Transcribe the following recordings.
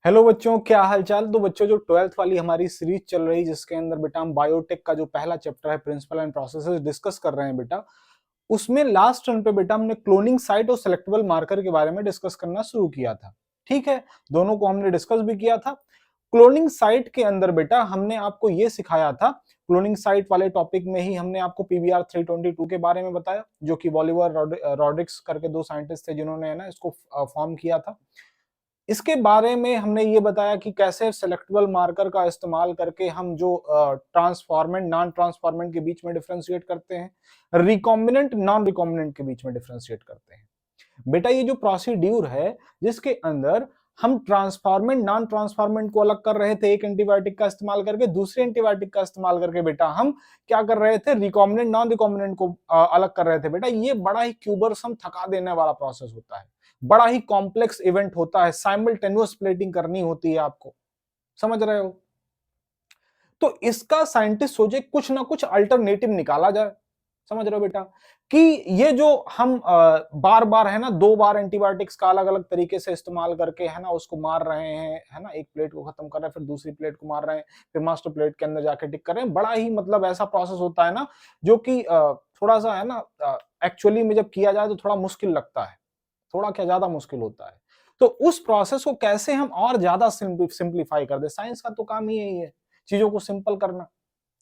Hello बच्चों, क्या हाल चाल। तो बच्चों, जो 12th वाली हमारी सीरीज चल रही है जिसके अंदर बेटा हम बायोटेक का जो पहला चैप्टर है प्रिंसिपल एंड प्रोसेसेस डिस्कस कर रहे हैं बेटा, उसमें लास्ट टर्न पे बेटा हमने क्लोनिंग साइट और सेलेक्टेबल मार्कर के बारे में डिस्कस करना शुरू किया था। ठीक है, दोनों को हमने डिस्कस भी किया था। क्लोनिंग साइट के अंदर बेटा हमने आपको ये सिखाया था, क्लोनिंग साइट वाले टॉपिक में ही हमने आपको पीबीआर 322 के बारे में बताया, जो कि बॉलिवर रॉड्रिक्स करके दो साइंटिस्ट थे जिन्होंने है ना इसको फॉर्म किया था। इसके बारे में हमने ये बताया कि कैसे सेलेक्टेबल मार्कर का इस्तेमाल करके हम जो ट्रांसफॉर्मेंट नॉन ट्रांसफॉर्मेंट के बीच में डिफरेंशिएट करते हैं, रिकॉम्बिनेंट नॉन रिकॉम्बिनेंट के बीच में डिफरेंशिएट करते हैं। बेटा ये जो प्रोसीड्यूर है जिसके अंदर हम ट्रांसफॉर्मेंट नॉन ट्रांसफॉर्मेंट को अलग कर रहे थे एक एंटीबायोटिक का इस्तेमाल करके, दूसरे एंटीबायोटिक का इस्तेमाल करके बेटा हम क्या कर रहे थे, रिकॉम्बिनेंट नॉन रिकॉम्बिनेंट को अलग कर रहे थे। बेटा ये बड़ा ही क्यूबरसम, थका देने वाला प्रोसेस होता है, बड़ा ही कॉम्प्लेक्स इवेंट होता है, साइमल्टेनियस प्लेटिंग करनी होती है आपको, समझ रहे हो। तो इसका साइंटिस्ट सोचे कुछ ना कुछ अल्टरनेटिव निकाला जाए, समझ रहे हो बेटा, कि ये जो हम बार बार है ना 2 बार एंटीबायोटिक्स का अलग अलग तरीके से इस्तेमाल करके है ना उसको मार रहे हैं, है ना, एक प्लेट को खत्म कर रहे हैं फिर दूसरी प्लेट को मार रहे हैं, फिर मास्टर प्लेट के अंदर जाके टिक कर रहे हैं। बड़ा ही मतलब ऐसा प्रोसेस होता है ना जो कि थोड़ा सा है ना एक्चुअली में जब किया जाए तो थोड़ा मुश्किल लगता है, थोड़ा क्या ज्यादा मुश्किल होता है। तो उस प्रोसेस को कैसे हम और ज्यादा सिंप्लीफाई कर दे, साइंस का तो काम ही यही है, चीजों को सिंपल करना,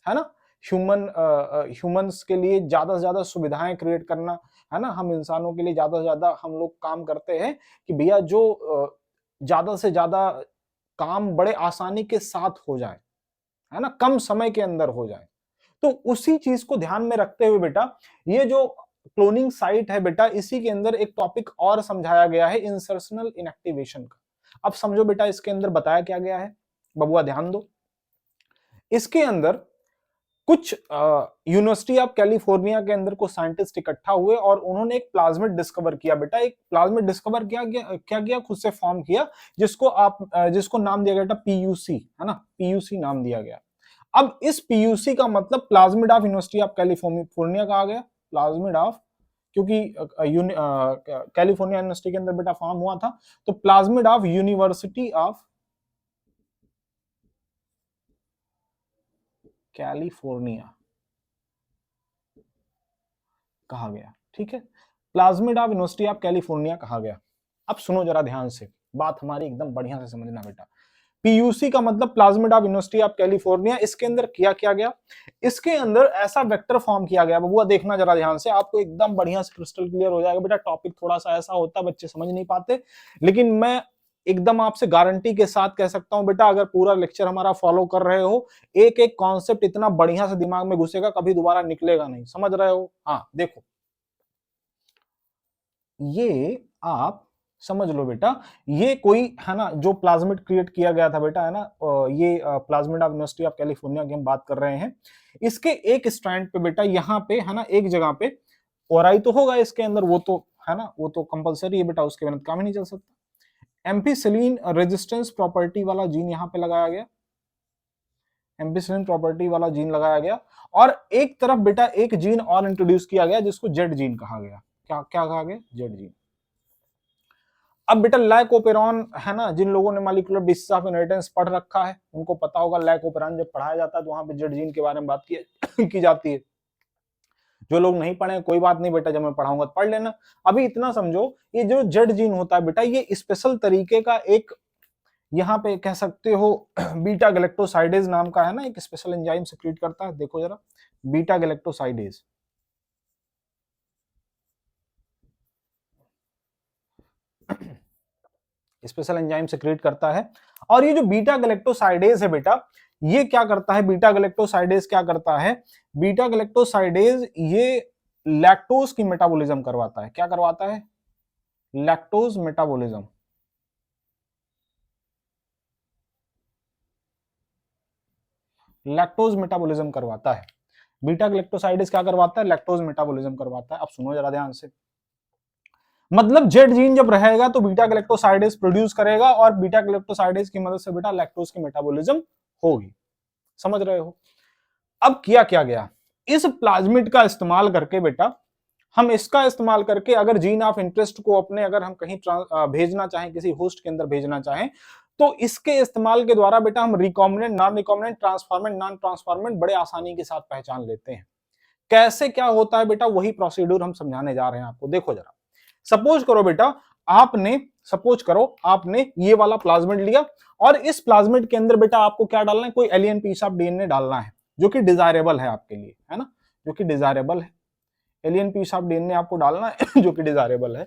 है ना। ह्यूमंस के लिए ज्यादा से ज्यादा सुविधाएं क्रिएट करना, है ना। हम इंसानों के लिए ज्यादा से ज्यादा हम लोग काम करते हैं कि भैया जो ज्यादा से ज्यादा काम बड़े आसानी के साथ हो जाए, है ना, कम समय के अंदर हो जाए। तो उसी चीज को ध्यान में रखते हुए बेटा ये जो क्लोनिंग साइट है बेटा, इसी के अंदर एक टॉपिक और समझाया गया है, इंसर्शनल इनएक्टिवेशन का। अब समझो बेटा इसके अंदर बताया क्या गया है, बबुआ ध्यान दो। इसके अंदर कुछ यूनिवर्सिटी ऑफ कैलिफोर्निया के अंदर को साइंटिस्ट इकट्ठा हुए और उन्होंने एक प्लाज्मिड डिस्कवर किया बेटा। एक प्लाज्मिड डिस्कवर क्या किया खुद से फॉर्म किया, जिसको नाम दिया गया था पीयूसी, है ना, पीयूसी नाम दिया गया। अब इस पीयूसी का मतलब plasmid of university of California कहा गया, प्लाज्मिड ऑफ, क्योंकि कैलिफोर्निया यूनिवर्सिटी के अंदर बेटा फॉर्म हुआ था, तो plasmid of university of California कहा गया। ठीक है, plasmid of university of California कहा गया। अब सुनो जरा ध्यान से, बात हमारी एकदम बढ़िया से समझना बेटा। पीयूसी का मतलब plasmid of university of California. इसके अंदर किया गया, इसके अंदर ऐसा वेक्टर फॉर्म किया गया, बबुआ देखना जरा ध्यान से, आपको एकदम बढ़िया से क्रिस्टल क्लियर हो जाएगा बेटा। टॉपिक थोड़ा सा ऐसा होता है बच्चे समझ नहीं पाते, लेकिन मैं एकदम आपसे गारंटी के साथ कह सकता हूं बेटा, अगर पूरा लेक्चर हमारा फॉलो कर रहे हो, एक एक कॉन्सेप्ट इतना बढ़िया से दिमाग में घुसेगा, कभी दोबारा निकलेगा नहीं, समझ रहे हो। हाँ देखो, ये आप समझ लो बेटा, ये कोई है ना जो प्लाज्मिड क्रिएट किया गया था बेटा, है ना, ये plasmid of university of California की हम बात कर रहे हैं। इसके एक स्ट्रैंड पे बेटा यहाँ पे है ना एक जगह पे ओराई तो होगा इसके अंदर, वो तो है ना, वो तो कंपलसरी है बेटा, उसके बिना काम ही नहीं चल सकता। एम्पीसिलिन रेजिस्टेंस प्रॉपर्टी वाला जीन यहाँ पे लगाया गया, एम्पीसिलिन प्रॉपर्टी वाला जीन लगाया गया, और एक तरफ बेटा एक जीन और इंट्रोड्यूस किया गया जिसको जेड जीन कहा गया। क्या क्या कहा गया, जेड जीन। अब बेटा लैकोपेरॉन, है ना, जिन लोगों ने मॉलिक्यूलर बेसिस ऑफ इनहेरिटेंस पढ़ रखा है उनको पता होगा, लैकोपेरॉन जब पढ़ाया जाता है तो वहां पे जेड जीन के बारे में बात की जाती है। जो लोग नहीं पढ़े कोई बात नहीं बेटा, जब मैं पढ़ाऊंगा तो पढ़ लेना। अभी इतना समझो, ये जो जेड जीन होता है बेटा, ये स्पेशल तरीके का एक, यहाँ पे कह सकते हो बीटा गैलेक्टोसाइडेज नाम का है ना एक स्पेशल एंजाइम सिक्रीट करता है, देखो जरा, beta galactosidase, special enzyme secrete करता है। और ये जो बीटा गैलेक्टोसाइडेज है बेटा, ये क्या करता है, बीटा गैलेक्टोसाइडेज क्या करता है, बीटा गैलेक्टोसाइडेज ये लैक्टोज की मेटाबॉलिज्म करवाता है। क्या करवाता है, लैक्टोज मेटाबॉलिज्म। लैक्टोज मेटाबॉलिज्म करवाता है। बीटा गैलेक्टोसाइडेज क्या करवाता है, लैक्टोज मेटाबॉलिज्म करवाता है। अब सुनो जरा ध्यान से, मतलब जेड जीन जब रहेगा तो बीटा गैलेक्टोसाइडेज प्रोड्यूस करेगा और बीटा गैलेक्टोसाइडेज की मदद से बेटा लैक्टोज की मेटाबॉलिज्म होगी, समझ रहे हो। अब किया क्या गया, इस प्लाज्मिड का इस्तेमाल करके बेटा, हम इसका इस्तेमाल करके अगर जीन ऑफ इंटरेस्ट को अपने, अगर हम कहीं भेजना चाहें, किसी होस्ट के अंदर भेजना चाहें, तो इसके इस्तेमाल के द्वारा बेटा हम recombinant, non recombinant, transformant, non transformant बड़े आसानी के साथ पहचान लेते हैं। कैसे क्या होता है बेटा, वही प्रोसीड्यूर हम समझाने जा रहे हैं आपको। देखो जरा, सपोज करो बेटा, आपने ये वाला प्लाज्मिड लिया और इस प्लाज्मिड के अंदर बेटा आपको क्या डालना है, कोई एलियन पीस ऑफ डीएनए डालना है जो कि डिजायरेबल है आपके लिए, है ना, जो कि डिजायरेबल है। एलियन पीस ऑफ डीएनए आपको डालना है जो कि डिजायरेबल है।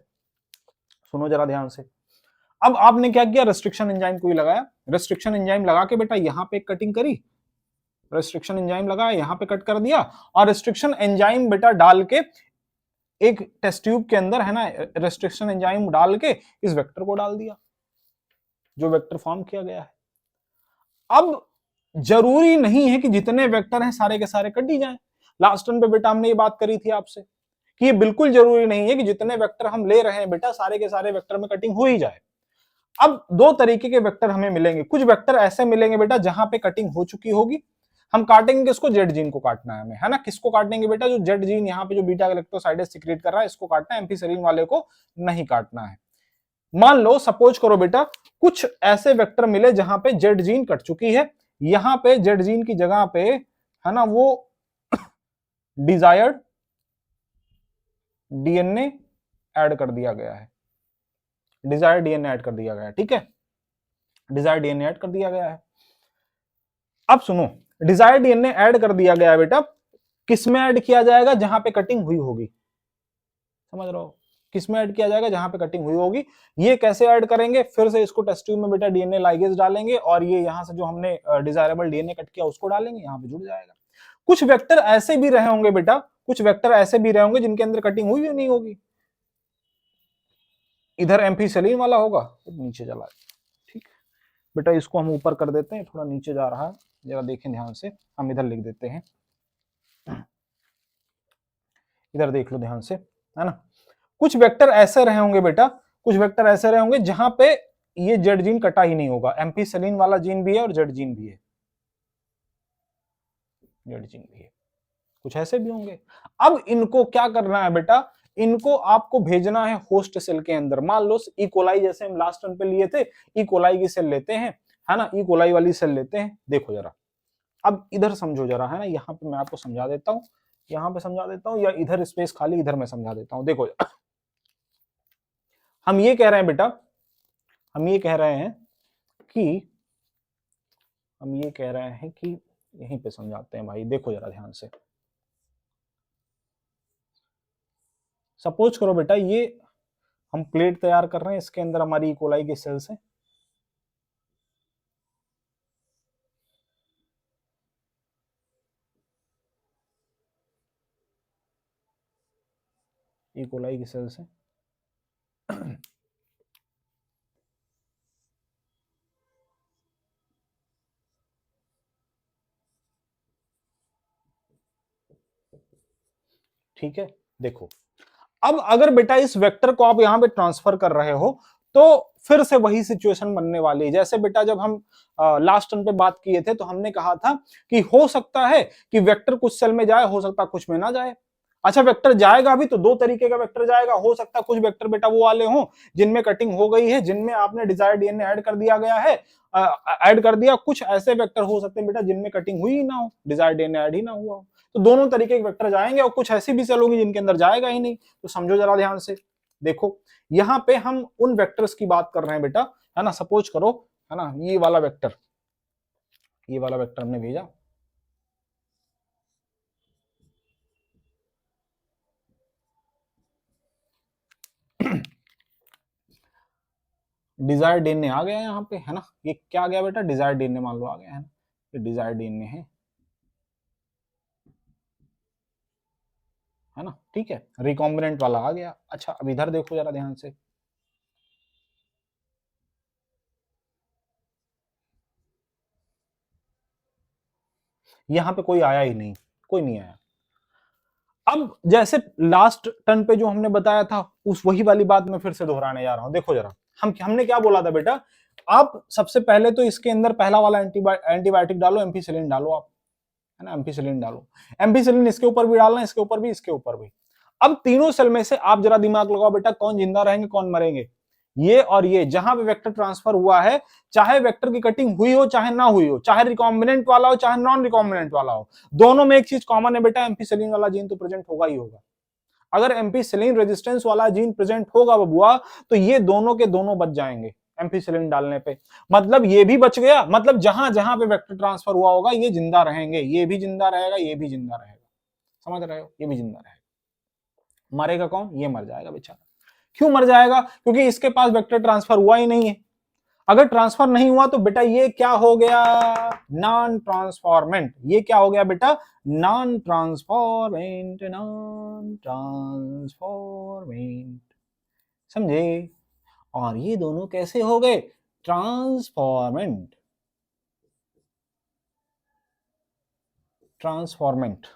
सुनो जरा ध्यान से। अब आपने क्या किया, रेस्ट्रिक्शन एंजाइम कोई लगाया, रेस्ट्रिक्शन एंजाइम लगा के बेटा यहां पे कटिंग करी, रेस्ट्रिक्शन एंजाइम लगाया, यहां पे कट कर दिया, और रेस्ट्रिक्शन एंजाइम बेटा डाल के एक टेस्ट ट्यूब के अंदर, है ना, रेस्ट्रिक्शन एंजाइम डाल के इस वेक्टर को डाल दिया, जो वेक्टर फॉर्म किया गया है। अब जरूरी नहीं है कि जितने वेक्टर हैं सारे के सारे कट ही जाएं। लास्ट टर्न पे बेटा हमने ये बात करी थी आपसे कि ये बिल्कुल जरूरी नहीं है कि जितने वेक्टर हम ले रहे हैं बेटा सारे के सारे वेक्टर में कटिंग हो ही जाए। अब दो तरीके के वेक्टर हमें मिलेंगे। कुछ वेक्टर ऐसे मिलेंगे बेटा जहां पे कटिंग हो चुकी होगी, हम काटेंगे किसको, जेड जीन को काटना है हमें, है ना। किसको काटेंगे बेटा, जो जेड जीन यहाँ पे जो बीटा गैलेक्टोसाइडेज सीक्रेट कर रहा है इसको काटना है, एम्फीसेलिन वाले को नहीं काटना है। मान लो, सपोज करो बेटा, कुछ ऐसे वेक्टर मिले जहां पे जेड जीन कट चुकी है, यहां पे जेड जीन की जगह पे, है ना, वो डिजायर्ड डीएनए ऐड कर दिया गया है, डिजायर्ड डीएनए ऐड कर दिया गया है, ठीक है, डिजायर्ड डीएनए ऐड कर दिया गया है। अब सुनो, डिजायर्ड डीएनए ऐड कर दिया गया है बेटा, किसमें ऐड किया जाएगा, जहां पे कटिंग हुई होगी, समझ रहे हो, किसमें ऐड किया जाएगा, जहां पे कटिंग हुई होगी। ये कैसे ऐड करेंगे, फिर से इसको टेस्ट ट्यूब में बेटा डीएनए लाइगेज डालेंगे और ये यहां से जो हमने डिजायरेबल डीएनए कट किया उसको डालेंगे, यहां पे जुड़ जाएगा। कुछ वेक्टर ऐसे भी रहे होंगे बेटा, कुछ वेक्टर ऐसे भी रहे होंगे जिनके अंदर कटिंग हुई नहीं होगी, इधर एम्फीसेलिन वाला होगा तो नीचे चला, ठीक बेटा, इसको हम ऊपर कर देते हैं, थोड़ा नीचे जा रहा है, जरा देखें ध्यान से, हम इधर लिख देते हैं, इधर देख लो ध्यान से, है ना। कुछ वेक्टर ऐसे रहे होंगे बेटा, कुछ वेक्टर ऐसे रहे होंगे जहां पे ये जेड जीन कटा ही नहीं होगा, एम्फीसेलिन वाला जीन भी है और जेड जीन भी है, जेड जीन भी है, कुछ ऐसे भी होंगे। अब इनको क्या करना है बेटा, इनको आपको भेजना है होस्ट सेल के अंदर। मान लो ई कोलाई, जैसे हम लास्ट टर्न पे लिए थे, ई कोलाई की सेल लेते हैं, है ना, ई कोलाई वाली सेल लेते हैं। देखो जरा, अब इधर समझो जरा, है ना, यहाँ पे मैं आपको समझा देता हूँ, यहाँ पे समझा देता हूँ, या इधर स्पेस खाली, इधर मैं समझा देता हूँ। देखो हम ये कह रहे हैं बेटा, हम ये कह रहे हैं कि हम ये कह रहे हैं कि यहीं पे समझाते हैं भाई, देखो जरा ध्यान से। सपोज करो बेटा, ये हम प्लेट तैयार कर रहे हैं, इसके अंदर हमारी इकोलाई के सेल्स हैं, इकोलाई की सेल्स हैं, ठीक है। देखो, अब अगर बेटा इस वेक्टर को आप यहां पे ट्रांसफर कर रहे हो तो फिर से वही सिचुएशन बनने वाली है। जैसे बेटा जब हम लास्ट टर्न पे बात किए थे तो हमने कहा था कि हो सकता है कि वेक्टर कुछ सेल में जाए, हो सकता है कुछ में ना जाए। अच्छा, वेक्टर जाएगा भी तो दो तरीके का वेक्टर जाएगा, हो सकता है कुछ वेक्टर बेटा वो वाले हों जिनमें कटिंग हो गई है, जिनमें आपने डिजायर्ड डीएनए ऐड कर दिया गया है, ऐड कर दिया। कुछ ऐसे वेक्टर हो सकते हैं बेटा जिनमें कटिंग हुई ही ना हो, डिजायर्ड डीएनए ऐड ही ना हुआ हो। तो दोनों तरीके के वेक्टर जाएंगे और कुछ ऐसी भी सेल होगी जिनके अंदर जाएगा ही नहीं। तो समझो जरा ध्यान से, देखो यहाँ पे हम उन वेक्टर्स की बात कर रहे हैं बेटा, है ना। सपोज करो, है ना, ये वाला वेक्टर, ये वाला वेक्टर हमने भेजा, डिजायर्ड डीएनए आ गया यहाँ पे, है ना। ये क्या आ गया बेटा, डिजायर्ड डीएनए मान लो आ गया, है ना, ये डिजायर्ड डीएनए है ना, ठीक है, रिकॉम्बिनेंट वाला आ गया। अच्छा, अब इधर देखो जरा ध्यान से, यहाँ पे कोई आया ही नहीं, कोई नहीं आया। अब जैसे लास्ट टर्न पे जो हमने बताया था, उस वही वाली बात मैं फिर से दोहराने जा रहा हूं। देखो जरा, हमने क्या बोला था बेटा, आप सबसे पहले तो इसके अंदर पहला वाला एंटीबायोटिक डालो, एम्पीसिलिन डालो आप, है ना, एम्पीसिलिन डालो। एम्पीसिलिन इसके ऊपर भी डालना, इसके ऊपर भी, इसके ऊपर भी। अब तीनों सेल में से आप जरा दिमाग लगाओ बेटा, कौन जिंदा रहेंगे कौन मरेंगे। ये और ये जहां पे वेक्टर ट्रांसफर हुआ है, चाहे वेक्टर की कटिंग हुई हो चाहे ना हुई हो, चाहे रिकॉम्बिनेंट वाला हो चाहे नॉन रिकॉम्बिनेंट वाला हो, दोनों में एक चीज कॉमन है बेटा, एम्पीसिलिन वाला जीन तो प्रेजेंट होगा ही होगा। अगर एम्पीसिलिन रेजिस्टेंस वाला जीन प्रेजेंट होगा बबुआ, तो ये दोनों के दोनों बच जाएंगे एम्पीसिलिन डालने पे। मतलब ये भी बच गया, मतलब जहां जहां पे वेक्टर ट्रांसफर हुआ होगा ये जिंदा रहेंगे, ये भी जिंदा रहेगा, ये भी जिंदा रहेगा। समझ रहे हो, ये भी जिंदा रहेगा। मरेगा कौन? ये मर जाएगा बेचारा। क्यों मर जाएगा? क्योंकि इसके पास वेक्टर ट्रांसफर हुआ ही नहीं है। अगर ट्रांसफर नहीं हुआ तो बेटा ये क्या हो गया? Non transformant. ये क्या हो गया बेटा? Non transformant, non transformant. समझे? और ये दोनों कैसे हो गए? ट्रांसफॉर्मेंट। ट्रांसफॉर्मेंट,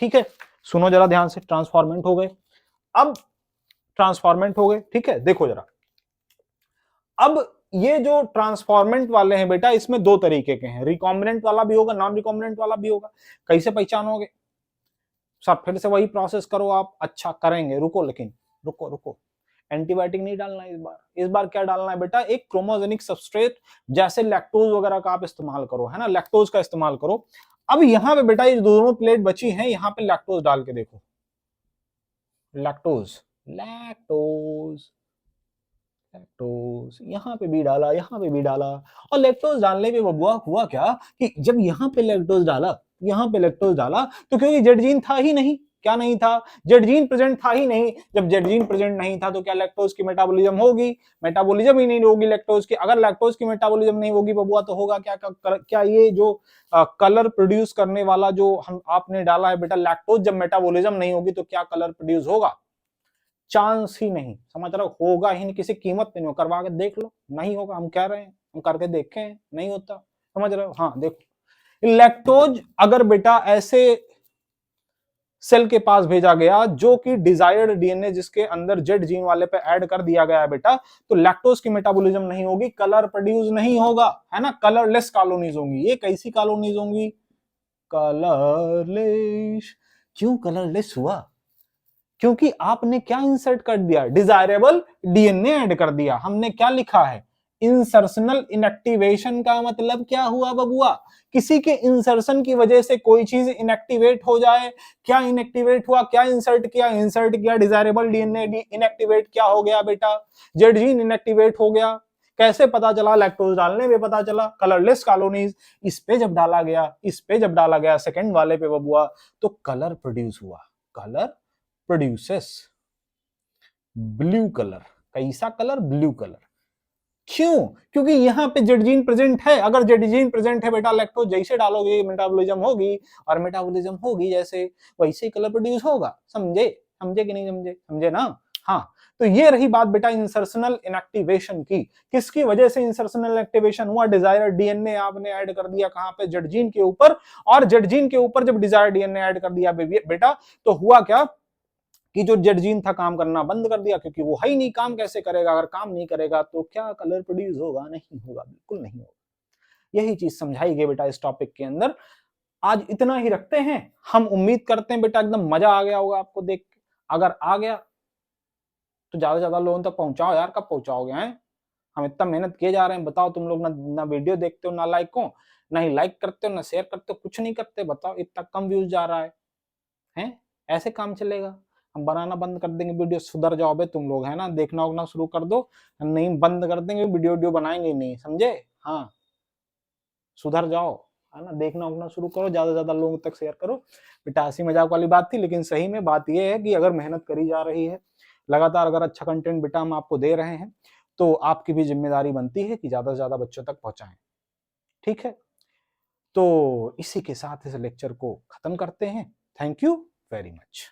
ठीक है, सुनो जरा ध्यान से। ट्रांसफॉर्मेंट हो गए। अब ट्रांसफॉर्मेंट हो गए, ठीक है, देखो जरा। अब ये जो ट्रांसफॉर्मेंट वाले हैं बेटा, इसमें दो तरीके के हैं, रिकॉम्बिनेंट वाला भी होगा, नॉन रिकॉम्बिनेंट वाला भी होगा। कैसे पहचानोगे? सब फिर से वही प्रोसेस करो आप। अच्छा करेंगे, रुको, लेकिन रुको रुको, एंटीबायोटिक नहीं डालना है इस बार। इस बार क्या डालना है बेटा? एक क्रोमोजेनिक सबस्ट्रेट, जैसे लैक्टोज वगैरह का आप इस्तेमाल करो, है ना, लैक्टोज का इस्तेमाल करो। अब यहां पे बेटा ये दोनों प्लेट बची हैं, यहां पे लैक्टोज डाल के देखो। लैक्टोज, लैक्टोज, लैक्टोज यहां पे भी डाला, यहां पे भी डाला। और लैक्टोज डालने पे बबुआ हुआ क्या कि जब यहां पे लैक्टोज डाला, यहां पे लैक्टोज डाला, तो क्योंकि जेड जीन था ही नहीं। क्या नहीं था? जेड जीन प्रेजेंट था ही नहीं। जब जेड जीन प्रेजेंट नहीं था तो क्या लैक्टोज की मेटाबॉलिज्म होगी? मेटाबॉलिज्म ही नहीं होगी लैक्टोज की। अगर लैक्टोज की मेटाबॉलिज्म नहीं होगी बबुआ तो होगा क्या? क्या ये जो कलर प्रोड्यूस करने वाला जो हम आपने डाला है बेटा लैक्टोज, जब मेटाबॉलिज्म नहीं होगी तो क्या कलर प्रोड्यूस होगा? चांस ही नहीं। समझ रहे हो? होगा ही नहीं, किसी कीमत पे नहीं हो। करवा के देख लो, नहीं होगा। हम कह रहे हैं, हम करके देखे हैं, नहीं होता। समझ रहे हो? हाँ देखो, लैक्टोज अगर बेटा ऐसे सेल के पास भेजा गया जो कि डिजायर्ड डीएनए जिसके अंदर जेड जीन वाले पे ऐड कर दिया गया है बेटा, तो लैक्टोज की मेटाबॉलिज्म नहीं होगी, कलर प्रोड्यूस नहीं होगा, है ना। कलरलेस कॉलोनीज होंगी। ये कैसी कॉलोनीज होंगी? कलरलेस। क्यों कलरलेस हुआ? क्योंकि आपने क्या इंसर्ट कर दिया? डिजायरेबल डीएनए ऐड कर दिया। हमने क्या लिखा है? इंसर्शनल इनएक्टिवेशन का मतलब क्या हुआ बबुआ? किसी के इंसर्शन की वजह से कोई चीज इनएक्टिवेट हो जाए। क्या इनएक्टिवेट हुआ? क्या इंसर्ट किया? इंसर्ट किया डिजायरेबल डीएनए, इनएक्टिवेट क्या हो गया बेटा? जेड जीन इनएक्टिवेट हो गया। कैसे पता चला? लैक्टोज डालने में पता चला। कलरलेस कॉलोनीज, इस पे जब डाला गया, इस पे जब डाला गया सेकंड वाले पे बबुआ, तो कलर प्रोड्यूस हुआ। Colour produces blue colour. कैसा कलर? Blue colour. क्यों? क्योंकि यहां पे जेड जीन प्रेजेंट है। अगर जेड जीन प्रेजेंट है बेटा, लैक्टोज जैसे डालोगे मेटाबॉलिज्म होगी, और मेटाबॉलिज्म होगी जैसे, वैसे ही कलर प्रोड्यूस होगा। समझे? समझे कि नहीं समझे? समझे ना? हाँ। तो ये रही बात बेटा इंसर्शनल इनएक्टिवेशन की। किसकी वजह से इंसर्शनल एक्टिवेशन हुआ? डिजायर्ड डीएनए आपने ऐड कर दिया कहां पे? जेड जीन के ऊपर। और जेड जीन के ऊपर जब डिजायर्ड डीएनए ऐड कर दिया बेटा, तो हुआ क्या कि जो जेड जीन था काम करना बंद कर दिया, क्योंकि वो है ही नहीं। काम कैसे करेगा? अगर काम नहीं करेगा तो क्या कलर प्रोड्यूस होगा? नहीं होगा, बिल्कुल नहीं होगा। यही चीज समझाई गई बेटा इस टॉपिक के अंदर। आज इतना ही रखते हैं। हम उम्मीद करते हैं बेटा एकदम मजा आ गया होगा आपको देख के। अगर आ गया तो ज्यादा से ज्यादा लोगों तक पहुंचाओ यार। कब पहुंचाओगे? हैं, हम इतना मेहनत किए जा रहे हैं, बताओ तुम लोग ना वीडियो देखते हो, ना लाइक हो, ना ही लाइक करते हो, ना शेयर करते हो, कुछ नहीं करते। बताओ, इतना कम व्यूज जा रहा है। हैं, ऐसे काम चलेगा? हम बनाना बंद कर देंगे वीडियो? सुधर जाओ बे तुम लोग, है ना। देखना उगना शुरू कर दो, नहीं बंद कर देंगे वीडियो बनाएंगे नहीं। समझे? हाँ, सुधर जाओ, है ना। देखना उगना शुरू करो, ज्यादा से ज्यादा लोगों तक शेयर करो। बेटा हंसी मजाक वाली बात थी, लेकिन सही में बात यह है कि अगर मेहनत करी जा रही है लगातार, अगर अच्छा कंटेंट बेटा हम आपको दे रहे हैं, तो आपकी भी जिम्मेदारी बनती है कि ज्यादा से ज्यादा बच्चों तक पहुंचाएं। ठीक है, तो इसी के साथ इस लेक्चर को खत्म करते हैं। Thank you very much.